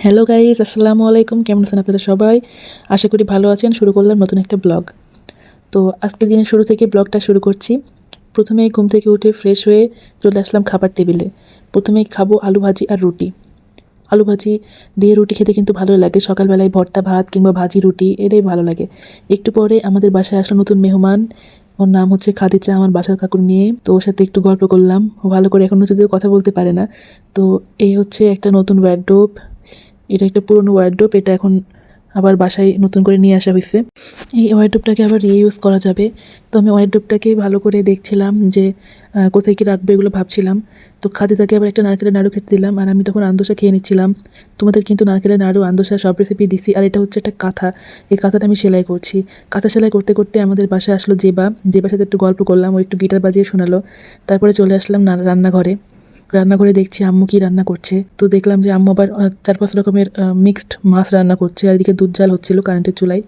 Hello guys, আসসালামু আলাইকুম। কেমন আছেন আপনারা সবাই? আশা করি ভালো আছেন। শুরু করলাম নতুন একটা ব্লগ। তো আজকের দিনের শুরু থেকে ব্লগটা শুরু করছি। প্রথমেই ঘুম থেকে উঠে ফ্রেশ হয়ে চলে আসলাম খাবার টেবিলে। প্রথমেই খাবো আলু ভাজি আর রুটি। আলু ভাজি দিয়ে রুটি খেতে কিন্তু ভালোই লাগে। সকালবেলায় ভর্তা ভাত কিংবা ভাজি রুটি এটাই ভালো লাগে। একটু পরে আমাদের বাসায় আসলো নতুন মেহমান। ওর নাম হচ্ছে খাদিজা, আমার বাসার কাকুর মেয়ে। তো ওর সাথে একটু গল্প করলাম। ও ভালো করে এখনও যদিও কথা বলতে পারে না। তো এই হচ্ছে একটা নতুন ওয়ারড্রোব। এটা একটা পুরনো ওয়ারড্রোব। এটা এখন আবার বাসায় নতুন করে নিয়ে আসা হয়েছে। এই ওয়ারড্রোবটাকে আবার রিইউজ করা যাবে। তো আমি ওয়ারড্রোবটাকে ভালো করে দেখছিলাম যে কোথায় কী রাখবো এগুলো ভাবছিলাম। তো খাদিজাকে আবার একটা নারকেলের নাড়ু খেতে দিলাম, আর আমি তখন আন্দোসা খেয়ে নিচ্ছিলাম। তোমাদের কিন্তু নারকেলের নাড়ু, আন্দোসা সব রেসিপি দিছি। আর এটা হচ্ছে একটা কাঁথা। এই কাঁথাটা আমি সেলাই করছি। কাঁথা সেলাই করতে করতে আমাদের বাসায় আসলো জেবার সাথে একটু গল্প করলাম। ও একটু গিটার বাজিয়ে শোনালো। তারপরে চলে আসলাম রান্নাঘরে দেখছি আম্মু কি রান্না করছে। তো দেখলাম যে আম্মু আবার 4-5 রকমের মিক্সড মাছ রান্না করছে, আর এদিকে দুধ জাল হচ্ছিল কারেন্টের চুলায়।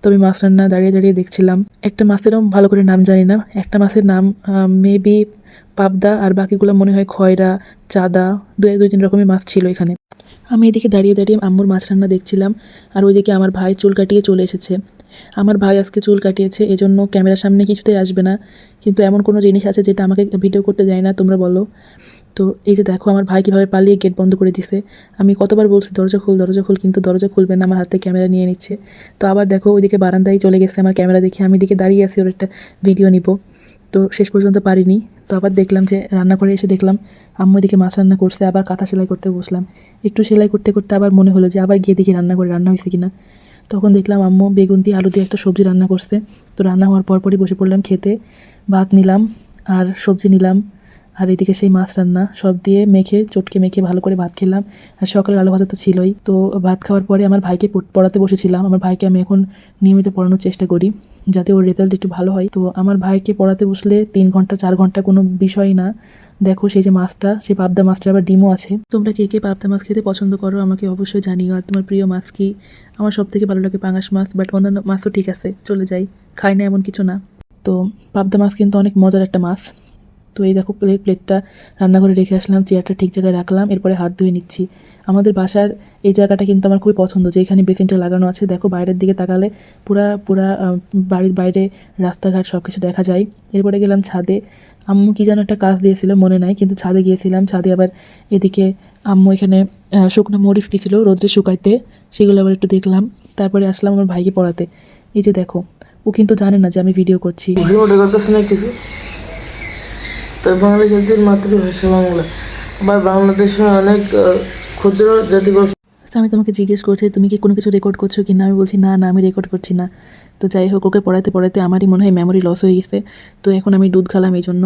তো আমি মাছ রান্না দাঁড়িয়ে দাঁড়িয়ে দেখছিলাম। একটা মাছেরও ভালো করে নাম জানি না। একটা মাছের নাম মেবি পাবদা, আর বাকিগুলো মনে হয় খয়রা, চাঁদা, 2-3 রকমের মাছ ছিল এখানে। আমি এদিকে দাঁড়িয়ে দাঁড়িয়ে আম্মুর মাছ রান্না দেখছিলাম, আর ওইদিকে আমার ভাই চুল কাটিয়ে চলে এসেছে। আমার ভাই আজকে চুল কাটিয়েছে, এজন্য ক্যামেরার সামনে কিছুতেই আসবে না। কিন্তু এমন কোনো জিনিস আছে যেটা আমাকে ভিডিও করতে দেয় না, তোমরা বলো। তো এই যে দেখো আমার ভাই কীভাবে পালিয়ে গেট বন্ধ করে দিছে। আমি কতবার বলছি দরজা খোল, কিন্তু দরজা খুলবে না, আমার হাতে ক্যামেরা নিয়ে নিচ্ছে। তো আবার দেখো ওইদিকে বারান্দায় চলে গেছে আমার ক্যামেরা দেখে। আমি দিকে দাঁড়িয়ে আছি ওর একটা ভিডিও নিব। তো শেষ পর্যন্ত পারিনি। তো আবার দেখলাম যে রান্নাঘরে এসে দেখলাম আম্মু এদিকে মাছ রান্না করছে, আবার কাঁথা সেলাই করতে বসলাম। একটু সেলাই করতে করতে আবার মনে হলো যে আবার গিয়ে দেখি রান্নাঘরে রান্না হয়েছে কিনা। তখন দেখলাম আম্মু বেগুন দিয়ে আলু দিয়ে একটা সবজি রান্না করছে। তো রান্না হওয়ার পরপরই বসে পড়লাম খেতে। ভাত নিলাম আর সবজি নিলাম, আর এদিকে সেই মাছ রান্না সব দিয়ে চটকে মেখে ভালো করে ভাত খেলাম। আর সকালের আলু ভাজা তো ছিলই। তো ভাত খাওয়ার পরে আমার ভাইকে পড়াতে বসেছিলাম। আমার ভাইকে আমি এখন নিয়মিত পড়ানোর চেষ্টা করি যাতে ওর রেজাল্ট একটু ভালো হয়। তো আমার ভাইকে পড়াতে বসলে 3 ঘন্টা 4 ঘন্টা কোনো বিষয় না। দেখো সেই যে মাছটা, সেই পাবদা মাছটা আবার ডিমও আছে। তোমরা কে কে পাবদা মাছ খেতে পছন্দ করো আমাকে অবশ্যই জানিও। আর তোমার প্রিয় মাছ কি? আমার সব থেকে ভালো লাগে পাঙাশ মাছ, বাট অন্যান্য মাছও ঠিক আছে, চলে যায়, খাই না এমন কিছু না। তো পাবদা মাছ কিন্তু অনেক মজার একটা মাছ। তো এই দেখো প্লেটটা রান্নাঘরে রেখে আসলাম, চেয়ারটা ঠিক জায়গায় রাখলাম, এরপরে হাত ধুয়ে নিচ্ছি। আমাদের বাসার এই জায়গাটা কিন্তু আমার খুবই পছন্দ, যে এখানে বেসিনটা লাগানো আছে। দেখো বাইরের দিকে তাকালে পুরা পুরা বাড়ির বাইরে রাস্তাঘাট সব কিছু দেখা যায়। এরপরে গেলাম ছাদে। আম্মু কি যেন একটা কাজ দিয়েছিল মনে নাই, কিন্তু ছাদে গিয়েছিলাম। ছাদে আবার এদিকে আম্মু এখানে শুকনো মরিচ দিয়েছিল রোদ্রে শুকাইতে, সেগুলো আবার একটু দেখলাম। তারপরে আসলাম আমার ভাইকে পড়াতে। এই যে দেখো, ও কিন্তু জানে না যে আমি ভিডিও করছি। তার বাংলা জাতির মাতৃভাষা বাংলা। আবার বাংলাদেশে অনেক ক্ষুদ্র জাতিগোষ্ঠী। আমি তোমাকে জিজ্ঞেস করছি তুমি কি কোনো কিছু রেকর্ড করছো কি না। আমি বলছি না না, আমি রেকর্ড করছি না। তো যাই হোক, ওকে পড়াতে পড়াতে আমারই মনে হয় মেমোরি লস হয়ে গেছে। তো এখন আমি দুধ খেলাম। এই জন্য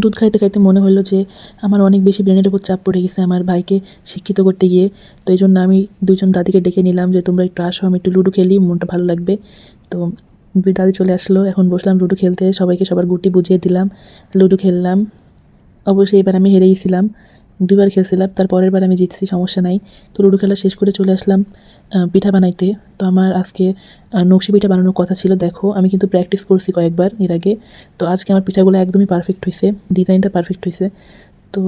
দুধ খাইতে খাইতে মনে হলো যে আমার অনেক বেশি ব্রেনের উপর চাপ পড়ে গেছে আমার ভাইকে শিক্ষিত করতে গিয়ে। তো এই জন্য আমি 2জন দাদিকে ডেকে নিলাম যে তোমরা একটু আসো, আমি একটু লুডো খেলি, মনটা ভালো লাগবে। তো 2 দাদি চলে আসলো। এখন বসলাম লুডো খেলতে, সবাইকে সবার গুটি বুঝিয়ে দিলাম, লুডো খেললাম। অবশ্যই এবার আমি হেরে গেছিলাম। 2বার খেলছিলাম, তার পরের বার আমি জিতছি, সমস্যা নাই। তো লুডো খেলা শেষ করে চলে আসলাম পিঠা বানাইতে। তো আমার আজকে নকশি পিঠা বানানোর কথা ছিল। দেখো আমি কিন্তু প্র্যাকটিস করছি কয়েকবার এর আগে। তো আজকে আমার পিঠাগুলো একদমই পারফেক্ট হয়েছে, ডিজাইনটা পারফেক্ট হয়েছে। তো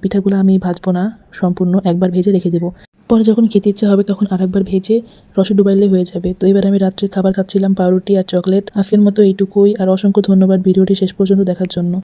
পিঠাগুলো আমি ভাজবো না সম্পূর্ণ, একবার ভেজে রেখে দেবো। পরে যখন খেতে ইচ্ছা হবে তখন আরেকবার ভেজে রসে ডুবাইলে হয়ে যাবে। তো এবার আমি রাত্রের খাবার খাচ্ছিলাম পাউরুটি আর চকলেট। আজকের মতো এইটুকুই, আর অসংখ্য ধন্যবাদ ভিডিওটি শেষ পর্যন্ত দেখার জন্য।